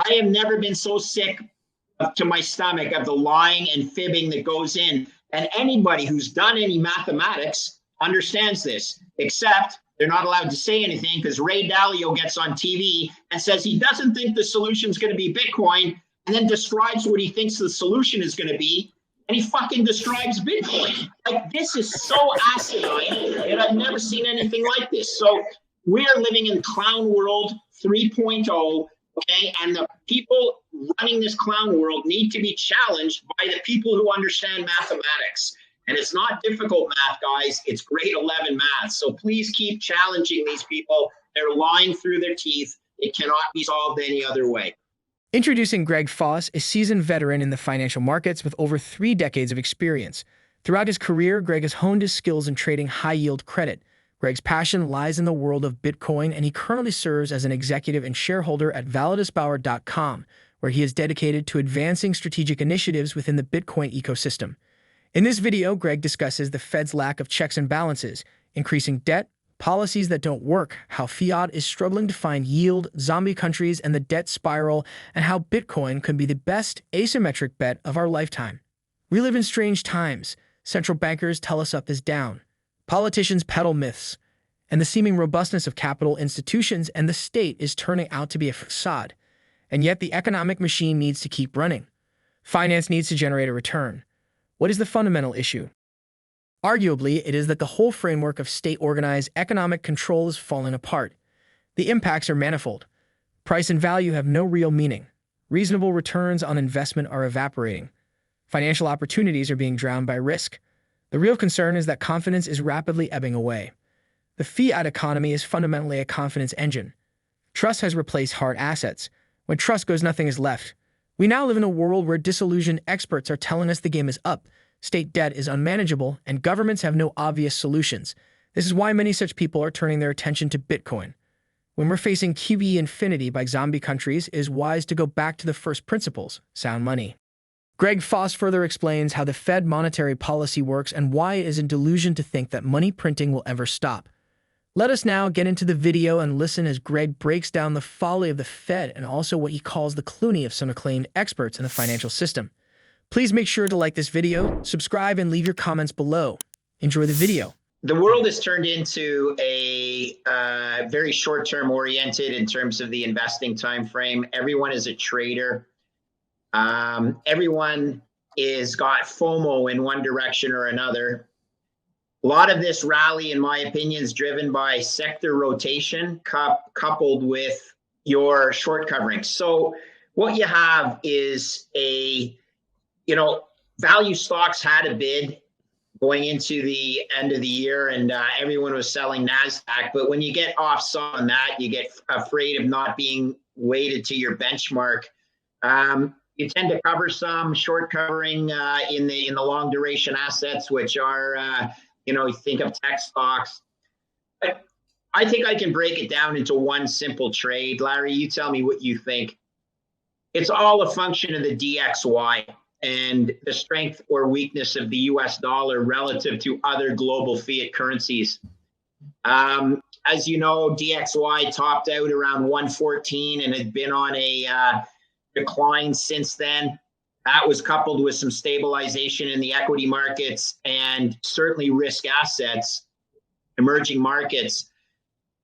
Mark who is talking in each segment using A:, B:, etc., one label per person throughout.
A: I have never been so sick to my stomach of the lying and fibbing that goes in. And anybody who's done any mathematics understands this, except they're not allowed to say anything because Ray Dalio gets on TV and says he doesn't think the solution is going to be Bitcoin, and then describes what he thinks the solution is going to be, and he fucking describes Bitcoin. Like, this is so asinine, and I've never seen anything like this. So we are living in clown world 3.0, okay? And the people running this clown world need to be challenged by the people who understand mathematics. And it's not difficult math, guys. It's grade 11 math. So please keep challenging these people. They're lying through their teeth. It cannot be solved any other way.
B: Introducing Greg Foss, a seasoned veteran in the financial markets with over 3 decades of experience. Throughout his career, Greg has honed his skills in trading high-yield credit. Greg's passion lies in the world of Bitcoin, and he currently serves as an executive and shareholder at validuspower.com, where he is dedicated to advancing strategic initiatives within the Bitcoin ecosystem. In this video, Greg discusses the Fed's lack of checks and balances, increasing debt, policies that don't work, how fiat is struggling to find yield, zombie countries, and the debt spiral, and how Bitcoin could be the best asymmetric bet of our lifetime. We live in strange times. Central bankers tell us up is down. Politicians peddle myths, and the seeming robustness of capital institutions and the state is turning out to be a facade. And yet the economic machine needs to keep running. Finance needs to generate a return. What is the fundamental issue? Arguably, it is that the whole framework of state-organized economic control is falling apart. The impacts are manifold. Price and value have no real meaning. Reasonable returns on investment are evaporating. Financial opportunities are being drowned by risk. The real concern is that confidence is rapidly ebbing away. The fiat economy is fundamentally a confidence engine. Trust has replaced hard assets. When trust goes, nothing is left. We now live in a world where disillusioned experts are telling us the game is up, state debt is unmanageable, and governments have no obvious solutions. This is why many such people are turning their attention to Bitcoin. When we're facing QE infinity by zombie countries, it is wise to go back to the first principles, sound money. Greg Foss further explains how the Fed monetary policy works and why it is a delusion to think that money printing will ever stop. Let us now get into the video and listen as Greg breaks down the folly of the Fed and also what he calls the Clooney of some acclaimed experts in the financial system. Please make sure to like this video, subscribe, and leave your comments below. Enjoy the video.
A: The world has turned into a very short-term oriented in terms of the investing time frame. Everyone is a trader. Everyone is got FOMO in one direction or another. A lot of this rally, in my opinion, is driven by sector rotation coupled with your short covering. So what you have is value stocks had a bid going into the end of the year, and everyone was selling NASDAQ. But when you get offset on that, you get afraid of not being weighted to your benchmark. You tend to cover some short covering in the long duration assets, which are you think of tech stocks. But I think I can break it down into one simple trade. Larry, you tell me what you think. It's all a function of the DXY and the strength or weakness of the US dollar relative to other global fiat currencies. As you know, DXY topped out around 114 and had been on a decline since then. That was coupled with some stabilization in the equity markets and certainly risk assets, emerging markets.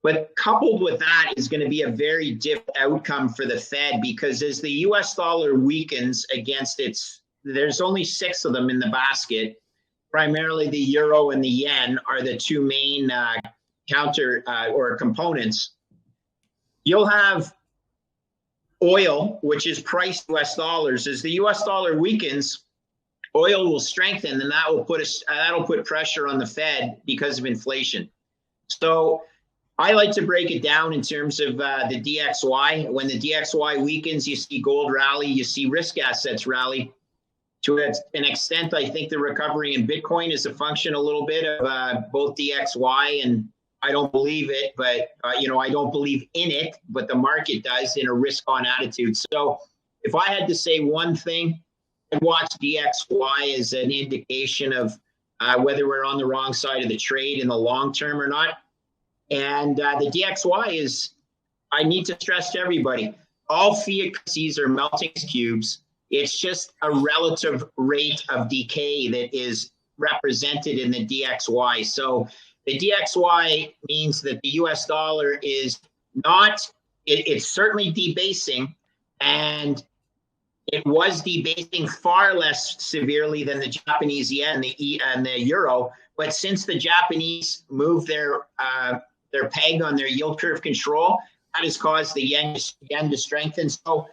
A: But coupled with that is going to be a very different outcome for the Fed, because as the US dollar weakens against there's only 6 of them in the basket. Primarily the euro and the yen are the two main or components. You'll have oil, which is priced US dollars. As the US dollar weakens, oil will strengthen, and that'll put pressure on the Fed because of inflation. So I like to break it down in terms of the DXY. When the DXY weakens, you see gold rally, you see risk assets rally. To an extent, I think the recovery in Bitcoin is a function a little bit of both DXY, and I don't believe it, but I don't believe in it, but the market does, in a risk-on attitude. So if I had to say one thing, I'd watch DXY as an indication of whether we're on the wrong side of the trade in the long term or not. And the DXY is, I need to stress to everybody, all fiat currencies are melting cubes. It's just a relative rate of decay that is represented in the DXY. So the DXY means that the US dollar is not, it's certainly debasing, and it was debasing far less severely than the Japanese yen and the euro. But since the Japanese moved their peg on their yield curve control, that has caused the yen to strengthen. So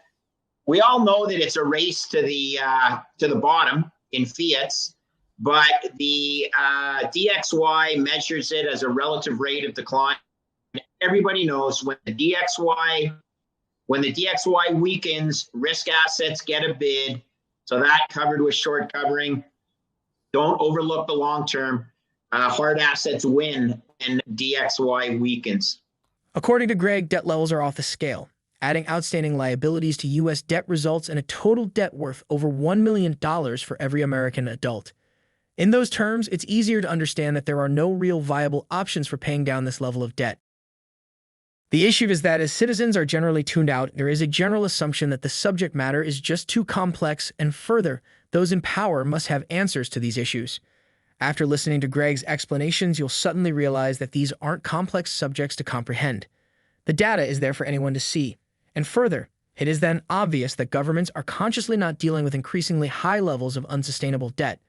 A: we all know that it's a race to the bottom in fiats, but the DXY measures it as a relative rate of decline. Everybody knows when the DXY weakens, risk assets get a bid. So that covered with short covering. Don't overlook the long term. Hard assets win when DXY weakens.
B: According to Greg, debt levels are off the scale. Adding outstanding liabilities to U.S. debt results in a total debt worth over $1 million for every American adult. In those terms, it's easier to understand that there are no real viable options for paying down this level of debt. The issue is that as citizens are generally tuned out, there is a general assumption that the subject matter is just too complex, and further, those in power must have answers to these issues. After listening to Greg's explanations, you'll suddenly realize that these aren't complex subjects to comprehend. The data is there for anyone to see. And further, it is then obvious that governments are consciously not dealing with increasingly high levels of unsustainable debt.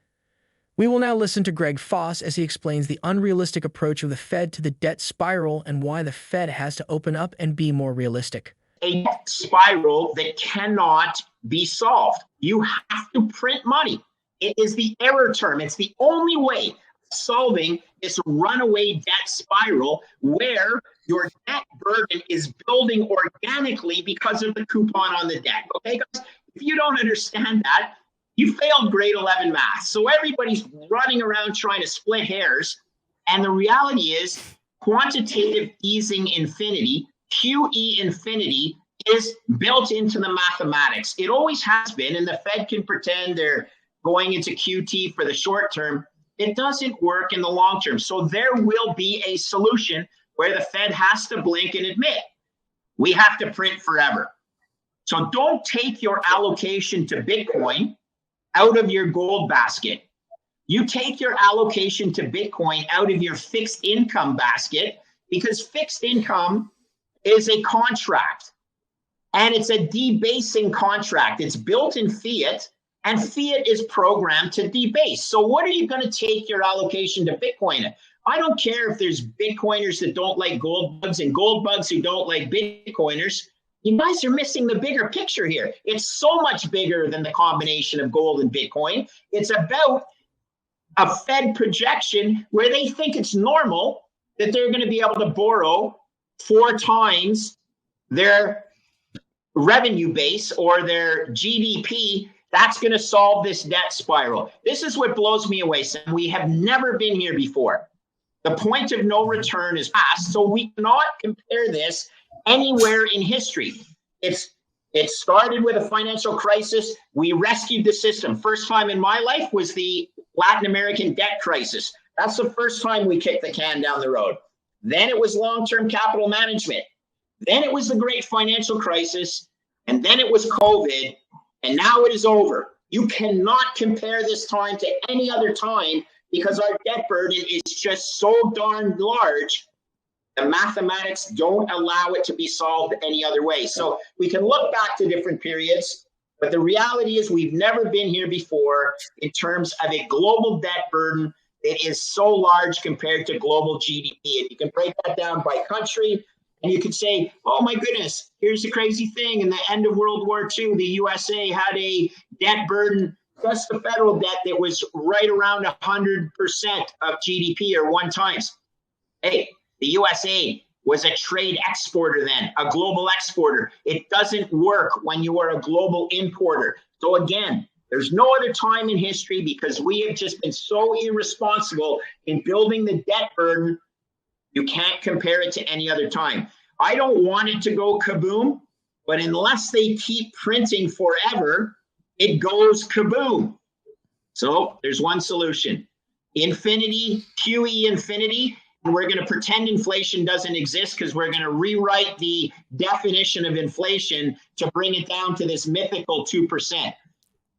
B: We will now listen to Greg Foss as he explains the unrealistic approach of the Fed to the debt spiral and why the Fed has to open up and be more realistic.
A: A debt spiral that cannot be solved. You have to print money. It is the error term. It's the only way of solving this runaway debt spiral where your debt burden is building organically because of the coupon on the debt. Okay, guys? If you don't understand that, you failed grade 11 math. So everybody's running around trying to split hairs. And the reality is quantitative easing infinity, QE infinity, is built into the mathematics. It always has been, and the Fed can pretend they're going into QT for the short term. It doesn't work in the long term. So there will be a solution where the Fed has to blink and admit, we have to print forever. So don't take your allocation to Bitcoin out of your gold basket. You take your allocation to Bitcoin out of your fixed income basket, because fixed income is a contract, and it's a debasing contract. It's built in fiat, and fiat is programmed to debase. So what are you going to take your allocation to Bitcoin? I don't care if there's Bitcoiners that don't like gold bugs and gold bugs who don't like Bitcoiners. You guys are missing the bigger picture here. It's so much bigger than the combination of gold and Bitcoin. It's about a Fed projection where they think it's normal that they're going to be able to borrow 4 times their revenue base or their GDP. That's going to solve this debt spiral. This is what blows me away, Sam. We have never been here before. The point of no return is past, so we cannot compare this anywhere in history. It started with a financial crisis. We rescued the system. First time in my life was the Latin American debt crisis. That's the first time we kicked the can down the road. Then it was long-term capital management. Then it was the great financial crisis. And then it was COVID. And now it is over. You cannot compare this time to any other time because our debt burden is just so darn large. The mathematics don't allow it to be solved any other way. So we can look back to different periods, but the reality is we've never been here before in terms of a global debt burden that is so large compared to global GDP. And you can break that down by country, and you could say, oh my goodness, here's the crazy thing. In the end of World War II, the USA had a debt burden, plus the federal debt, that was right around 100% of GDP or 1 times. Hey, the USA was a trade exporter then, a global exporter. It doesn't work when you are a global importer. So again, there's no other time in history because we have just been so irresponsible in building the debt burden. You can't compare it to any other time. I don't want it to go kaboom, but unless they keep printing forever, it goes kaboom. So there's one solution. Infinity, QE infinity. and we're going to pretend inflation doesn't exist because we're going to rewrite the definition of inflation to bring it down to this mythical 2%.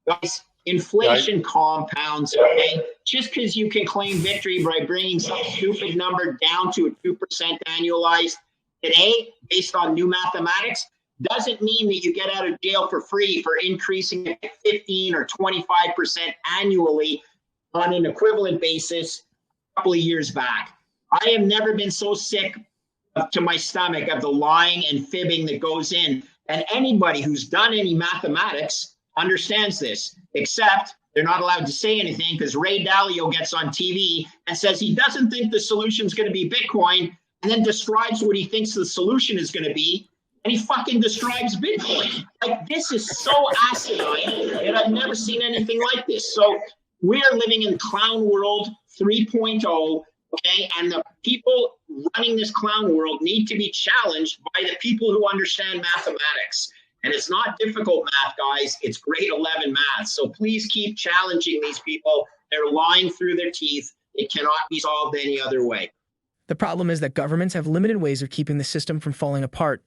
A: Guys, inflation compounds, okay? Just because you can claim victory by bringing some stupid number down to a 2% annualized today, based on new mathematics, doesn't mean that you get out of jail for free for increasing it 15 or 25% annually on an equivalent basis a couple of years back. I have never been so sick to my stomach of the lying and fibbing that goes in. And anybody who's done any mathematics understands this, except they're not allowed to say anything because Ray Dalio gets on TV and says he doesn't think the solution is going to be Bitcoin, and then describes what he thinks the solution is going to be, and he fucking describes Bitcoin. Like, this is so asinine that I've never seen anything like this. So we are living in clown world 3.0, okay? And the people running this clown world need to be challenged by the people who understand mathematics. And it's not difficult math, guys. It's grade 11 math. So please keep challenging these people. They're lying through their teeth. It cannot be solved any other way.
B: The problem is that governments have limited ways of keeping the system from falling apart.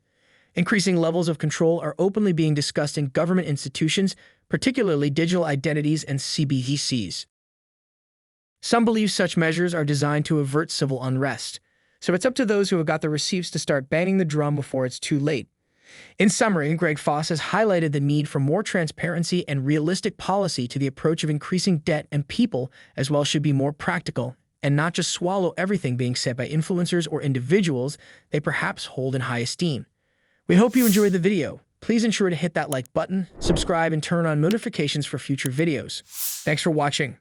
B: Increasing levels of control are openly being discussed in government institutions, particularly digital identities and CBDCs. Some believe such measures are designed to avert civil unrest. So it's up to those who have got the receipts to start banging the drum before it's too late. In summary, Greg Foss has highlighted the need for more transparency and realistic policy to the approach of increasing debt, and people as well should be more practical and not just swallow everything being said by influencers or individuals they perhaps hold in high esteem. We hope you enjoyed the video. Please ensure to hit that like button, subscribe, and turn on notifications for future videos. Thanks for watching.